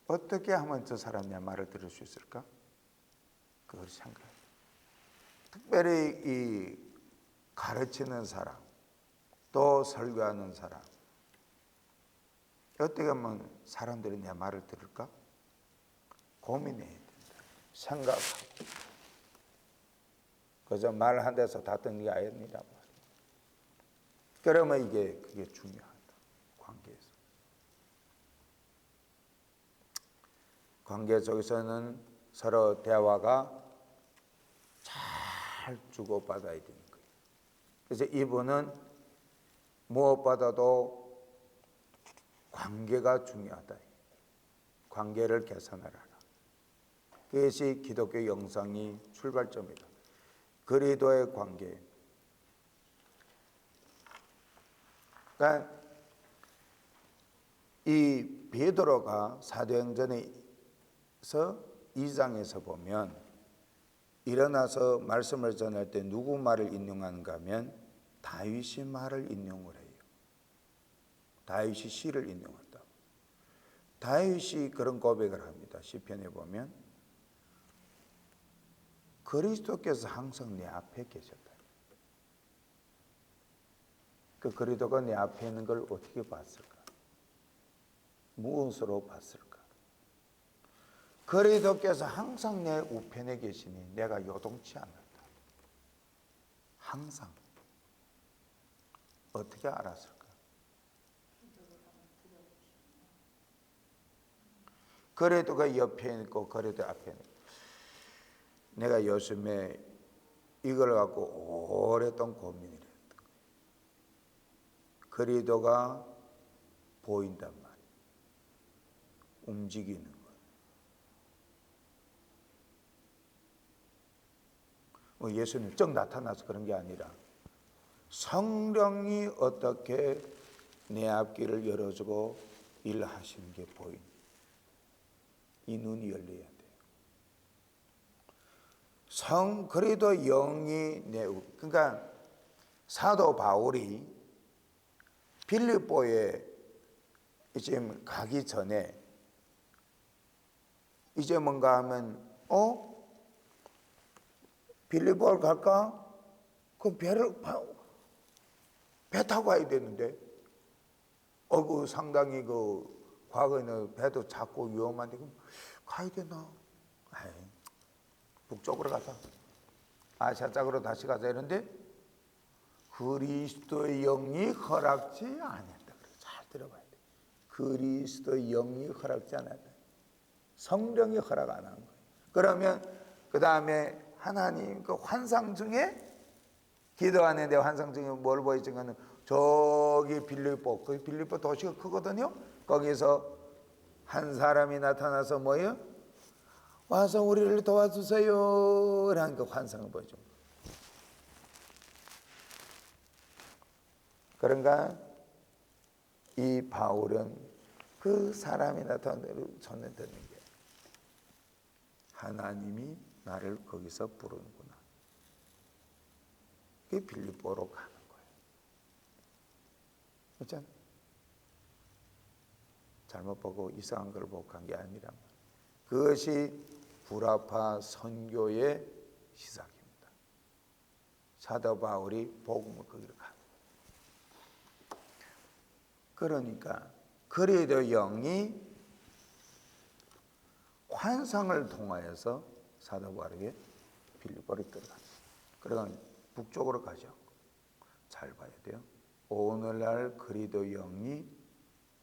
어떻게 하면 저 사람 내 말을 들을 수 있을까? 그걸 생각해요. 특별히 이 가르치는 사람, 또 설교하는 사람, 어떻게 하면 사람들이 내 말을 들을까? 고민해야 된다. 생각하고. 그래서 말 한 대서 다 듣는 게 아닙니다. 그러면 그게 중요하다. 관계에서. 관계 속에서는 서로 대화가 잘 주고받아야 되는 거예요. 그래서 이분은 무엇보다도 관계가 중요하다. 관계를 개선하라. 그것이 기독교 영성이 출발점이다. 그리스도의 관계. 그러니까 이 베드로가 사도행전에서 2장에서 보면 일어나서 말씀을 전할 때 누구 말을 인용하는가 하면 다윗의 말을 인용을 해요. 다윗이 시를 인용한다. 다윗이 그런 고백을 합니다. 시편에 보면 그리스도께서 항상 내 앞에 계셨다. 그 그리스도가 내 앞에 있는 걸 어떻게 봤을까? 무엇으로 봤을까? 그리스도께서 항상 내 우편에 계시니 내가 요동치 않았다. 항상. 어떻게 알았을까? 그리스도가 옆에 있고 그리스도 앞에 있고. 내가 요즘에 이걸 갖고 오랫동안 고민을 했던 거예요. 그리스도가 보인단 말이에요. 움직이는 것. 뭐 예수님 쩍 나타나서 그런 게 아니라 성령이 어떻게 내 앞길을 열어주고 일하시는 게 보인. 이 눈이 열려야 돼요. 그리도 영이 그러니까 사도 바울이 빌립보에 이제 가기 전에 이제 뭔가 하면 빌립보를 갈까? 그럼 배 타고 가야 되는데 그 상당히 과거에는 배도 작고 위험한데 그럼 가야 되나? 북쪽으로 가자. 아시아 쪽으로 다시 가자 이런데 그리스도의 영이 허락지 않았다. 잘 들어봐야 돼. 그리스도의 영이 허락지 않았다. 성령이 허락 안 한 거예요. 그러면 그 다음에 하나님 그 환상 중에 기도하는데 환상 중에 뭘 보여주냐면 저기 빌립보, 그 빌립보 도시가 크거든요. 거기서 한 사람이 나타나서 뭐예요? 와서 우리를 도와주세요 라는 그 환상을 보여줘. 그런가 이 바울은 그 사람이 나타난 대로 전해 듣는 게 하나님이 나를 거기서 부르는구나. 그게 빌립보로 가는 거예요. 그렇잖아요. 잘못 보고 이상한 걸 보고 간 게 아니란 말이에요. 그것이 구라파 선교의 시작입니다. 사도 바울이 복음을 거기로 가는 거예요. 그러니까 그리스도 영이 환상을 통하여서 사도 바울에게 빌립보를 끌어갔어요. 그러면 북쪽으로 가죠. 잘 봐야 돼요. 오늘날 그리스도 영이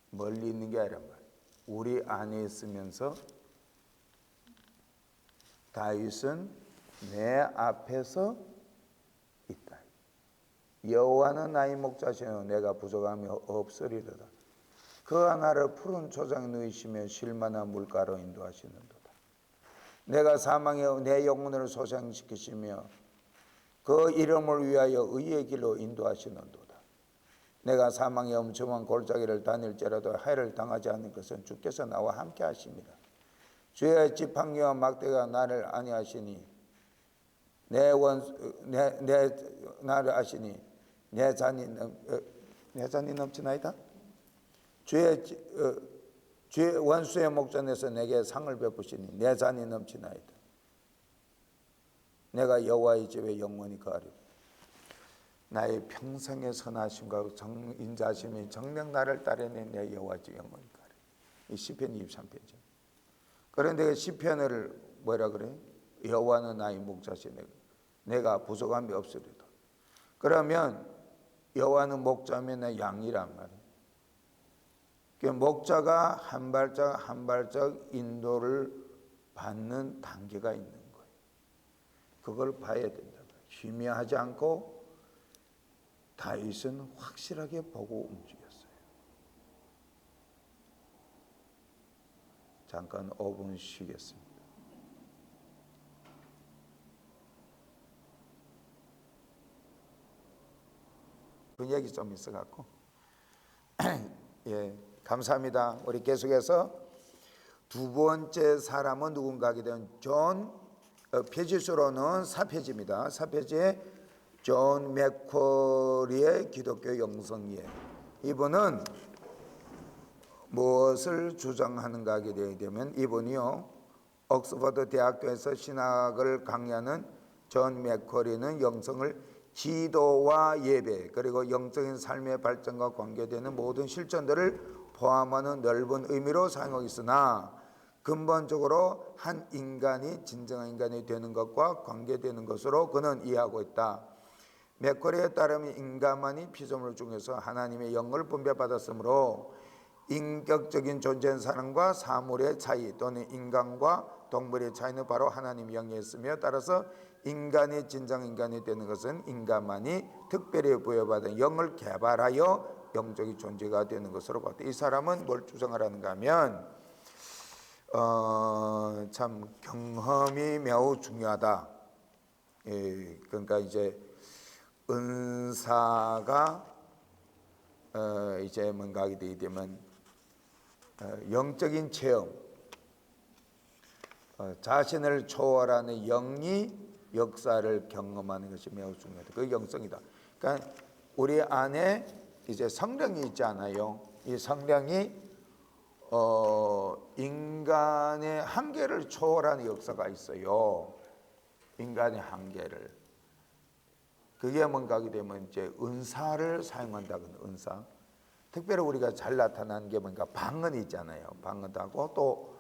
멀리 있는 게 아니란 말이에요. 우리 안에 있으면서 다윗은 내 앞에서 있다. 여호와는 나의 목자시요 내가 부족함이 없으리로다. 그가 나를 푸른 초장에 누이시며 쉴만한 물가로 인도하시는도다. 내가 사망에 내 영혼을 소생시키시며 그 이름을 위하여 의의 길로 인도하시는도다. 내가 사망의 엄청한 골짜기를 다닐지라도 해를 당하지 않는 것은 주께서 나와 함께 하십니다. 주의 지팡이와 막대가 나를 안위하시니 나를 아시니 내 잔이 넘치나이다. 주의 원수의 목전에서 내게 상을 베푸시니 내 잔이 넘치나이다. 내가 여호와의 집에 영원히 거하리라. 나의 평생의 선하심과 인자심이 정녕 나를 따르니 내 여호와 집 영원히 거하리라. 이 시편 23편이죠. 그런데 시편을 뭐라 그래? 여호와는 나의 목자시네. 내가 부족함이 없으리다. 그러면 여호와는 목자면 양이란 말이에요. 목자가 한 발짝 한 발짝 인도를 받는 단계가 있는 거예요. 그걸 봐야 된다. 희미하지 않고 다윗은 확실하게 보고 움직였어요. 잠깐 5분 쉬겠습니다. 분위기 좀 있어갖고 예, 감사합니다. 우리 계속해서 두 번째 사람은 누군가 하게 되면 페이지수로는 4페이지입니다. 4페이지에 존 맥쿼리의 기독교 영성이에요. 이분은 무엇을 주장하는가 하게 되면 이분이요, 옥스퍼드 대학교에서 신학을 강의하는 존 맥쿼리는 영성을 기도와 예배 그리고 영적인 삶의 발전과 관계되는 모든 실천들을 포함하는 넓은 의미로 사용하고 있으나 근본적으로 한 인간이 진정한 인간이 되는 것과 관계되는 것으로 그는 이해하고 있다. 맥쿼리에 따르면 인간만이 피조물 중에서 하나님의 영을 분배받았으므로 인격적인 존재인 사람과 사물의 차이 또는 인간과 동물의 차이는 바로 하나님 영에 있으며 따라서 인간이 진정 인간이 되는 것은 인간만이 특별히 부여받은 영을 개발하여 영적인 존재가 되는 것으로 봤다. 이 사람은 뭘 주장하는가 하면 참 경험이 매우 중요하다. 그러니까 이제 은사가 이제 뭔가 하게 되면 영적인 체험, 자신을 초월하는 영이 역사를 경험하는 것이 매우 중요하다. 그게 영성이다. 그러니까 우리 안에 이제 성령이 있잖아요. 이 성령이 인간의 한계를 초월하는 역사가 있어요. 인간의 한계를. 그게 뭔가 하게 되면 이제 은사를 사용한다거나 은사. 특별히 우리가 잘 나타나는 게 뭔가 방언이 있잖아요. 방언도 하고 또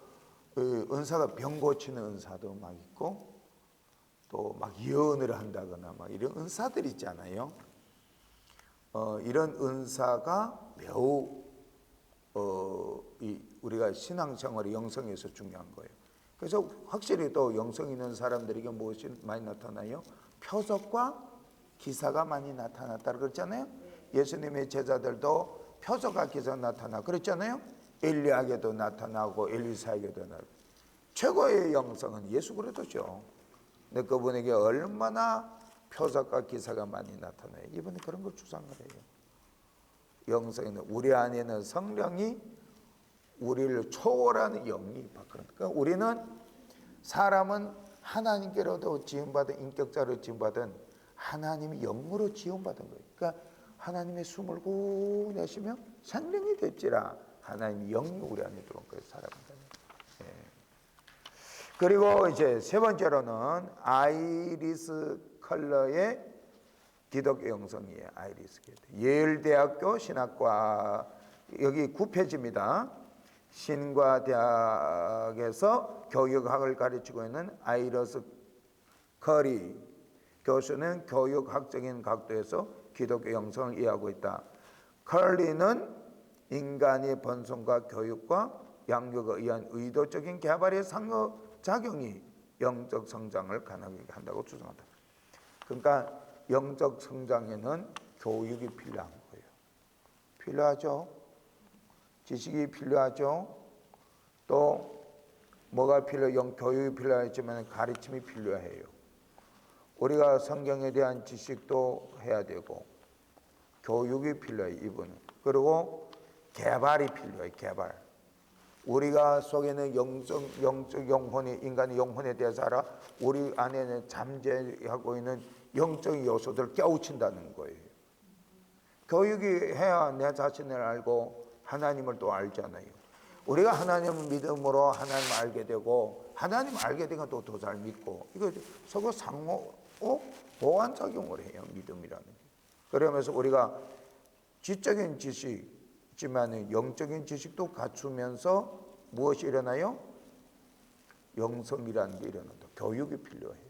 은사가 병 고치는 은사도 막 있고 또 막 예언을 한다거나 막 이런 은사들이 있잖아요. 이런 은사가 매우 우리가 신앙생활의 영성에서 중요한 거예요. 그래서 확실히 또 영성 있는 사람들에게 무엇이 많이 나타나요? 표적과 기사가 많이 나타났다고 그랬잖아요. 예수님의 제자들도 표적과 기사가 나타나 그랬잖아요. 엘리야에게도 나타나고 엘리사에게도 나타나고. 최고의 영성은 예수 그리스도죠. 근데 그분에게 얼마나 표적과 기사가 많이 나타나요. 이분이 그런 걸 주장을 해요. 영성에는 우리 안에는 성령이 우리를 초월하는 영이 그러니까 우리는 사람은 하나님께로도 지음받은 인격자로 지음받은 하나님의 영으로 지음받은 거예요. 그러니까 하나님의 숨을 후 내쉬며 생명이 될지라 하나님의 영이 우리 안에 들어온 거예요. 사람은. 그리고 이제 세 번째로는 아이리스 컬러의 기독교 영성이에요. 아이리스 컬러. 예일대학교 신학과 여기 9페이지입니다. 신과대학에서 교육학을 가르치고 있는 아이리스 커리 교수는 교육학적인 각도에서 기독교 영성을 이해하고 있다. 컬리는 인간의 번성과 교육과 양육에 의한 의도적인 개발의 상호작용이 영적 성장을 가능하게 한다고 주장한다. 그러니까 영적 성장에는 교육이 필요한 거예요. 필요하죠. 지식이 필요하죠. 또 뭐가 필요해요? 교육이 필요하지만 가르침이 필요해요. 우리가 성경에 대한 지식도 해야 되고 교육이 필요해요. 이분은. 그리고 개발이 필요해요. 개발. 우리가 속에는 영적 영혼이 인간의 영혼에 대해서 알아 우리 안에는 잠재하고 있는 영적 요소들을 깨우친다는 거예요. 교육이 해야 내 자신을 알고 하나님을 또 알잖아요. 우리가 하나님을 믿음으로 하나님을 알게 되고 하나님 알게 되면 또 더 잘 믿고 이거 서로 상호 보완 작용을 해요. 믿음이라는 게. 그러면서 우리가 지적인 지식 있지만 영적인 지식도 갖추면서 무엇이 일어나요? 영성이라는 게 일어난다. 교육이 필요해요.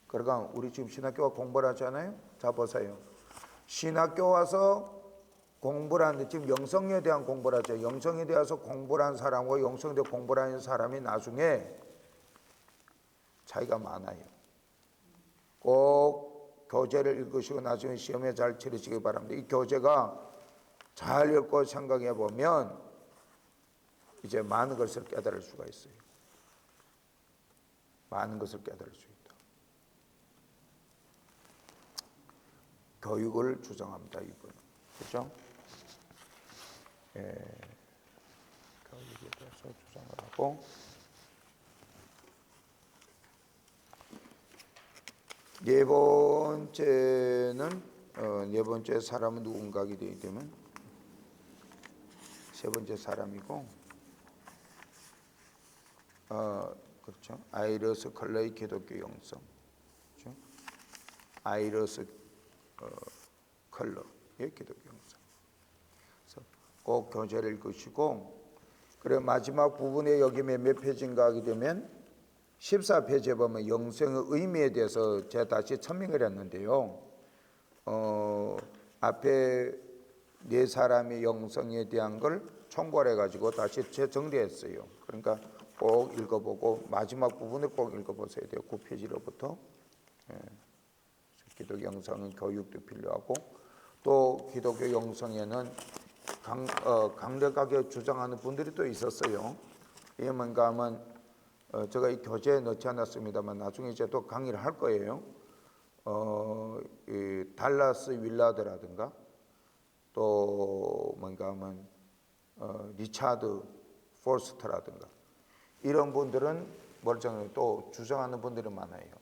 그러니까 우리 지금 신학교와 공부를 하잖아요. 자 보세요. 신학교 와서 공부를 하는데 지금 영성에 대한 공부를 하죠. 영성에 대해서 공부를 한 사람과 영성에 대해 공부를 하는 사람이 나중에 차이가 많아요. 꼭 교재를 읽으시고 나중에 시험에 잘 치르시기 바랍니다. 이 교재가 잘 읽고 생각해 보면 이제 많은 것을 깨달을 수가 있어요. 많은 것을 깨달을 수 있다. 교육을 주장합니다, 이분. 그렇죠? 예, 교육에 대해서 주장을 하고, 네 번째 사람은 누군가 하게 되기 때문에 세 번째 사람이고, 그렇죠? 아이러스 컬러의 기독교 영성, 그렇죠? 아이러스 컬러의 기독교 영성. 그래서 꼭 교재를 읽으시고, 그래 마지막 부분에 여기 몇 페이지인가 하게 되면 14페이지에 보면 영성의 의미에 대해서 제가 다시 설명을 했는데요. 앞에 네 사람의 영성에 대한 걸 총괄해 가지고 다시 재정리했어요. 그러니까 꼭 읽어보고 마지막 부분에 꼭 읽어보셔야 돼요. 9페이지로부터. 기독교 영성은 교육도 필요하고, 또 기독교 영성에는 강력하게 주장하는 분들이 또 있었어요. 이게 뭔가 하면 제가 이 교재에 넣지 않았습니다만 나중에 이제 또 강의를 할 거예요. 이 달라스 윌라드라든가 또 뭔가 하면 리차드 포스터라든가 이런 분들은 멀쩡히 또 주장하는 분들이 많아요.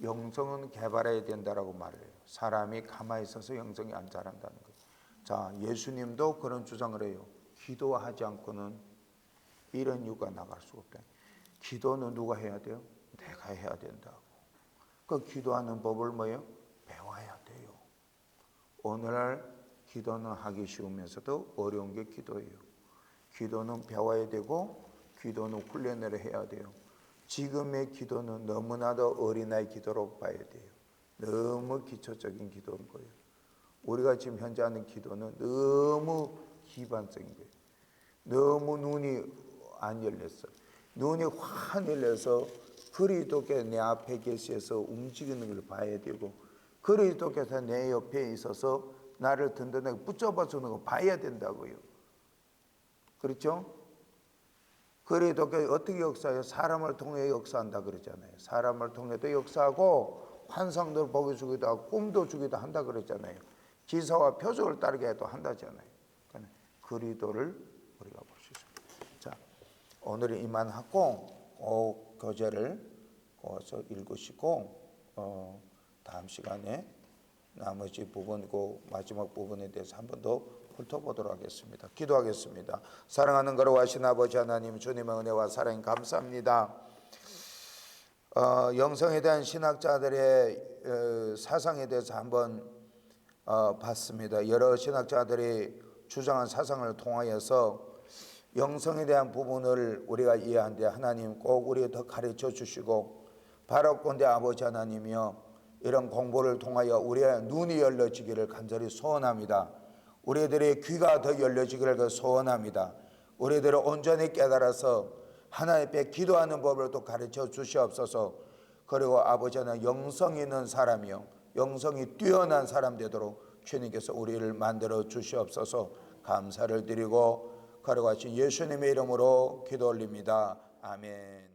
영성은 개발해야 된다라고 말해요. 사람이 가만히 있어서 영성이 안 자란다는 거예요. 자, 예수님도 그런 주장을 해요. 기도하지 않고는 이런 유가 나갈 수가 없다. 기도는 누가 해야 돼요? 내가 해야 된다고. 그 기도하는 법을 뭐예요? 배워야 돼요. 오늘날 기도는 하기 쉬우면서도 어려운 게 기도예요. 기도는 배워야 되고 기도는 훈련을 해야 돼요. 지금의 기도는 너무나도 어린아이 기도로 봐야 돼요. 너무 기초적인 기도인 거예요. 우리가 지금 현재 하는 기도는 너무 기반적인 거예요. 너무 눈이 안 열렸어요. 눈이 확 열려서 그리스도께서 내 앞에 계셔서 움직이는 걸 봐야 되고, 그리스도께서 내 옆에 있어서 나를 든든하게 붙잡아 주는 거 봐야 된다고요. 그렇죠? 그리스도께서 어떻게 역사해요? 사람을 통해 역사한다 그러잖아요. 사람을 통해도 역사하고 환상도 보여주기도 하고 꿈도 주기도 한다 그랬잖아요. 기사와 표적을 따르게 해도 한다잖아요. 그러니까 그리스도를 우리가 볼 수 있습니다. 자, 오늘은 이만하고 꼭 교재를 고서 읽으시고 다음 시간에 나머지 부분이고 마지막 부분에 대해서 한 번 더 훑어보도록 하겠습니다. 기도하겠습니다. 사랑하는 거룩하신 아버지 하나님, 주님의 은혜와 사랑 감사합니다. 영성에 대한 신학자들의 사상에 대해서 한번 봤습니다. 여러 신학자들이 주장한 사상을 통하여서 영성에 대한 부분을 우리가 이해하는데 하나님 꼭 우리에 더 가르쳐 주시고, 바라건대 아버지 하나님이여, 이런 공부를 통하여 우리의 눈이 열려지기를 간절히 소원합니다. 우리들의 귀가 더 열려지기를 소원합니다. 우리들을 온전히 깨달아서 하나님 앞에 기도하는 법을 또 가르쳐 주시옵소서. 그리고 아버지 하나님, 영성이 있는 사람이요, 영성이 뛰어난 사람 되도록 주님께서 우리를 만들어 주시옵소서. 감사를 드리고 거룩하신 예수님의 이름으로 기도 올립니다. 아멘.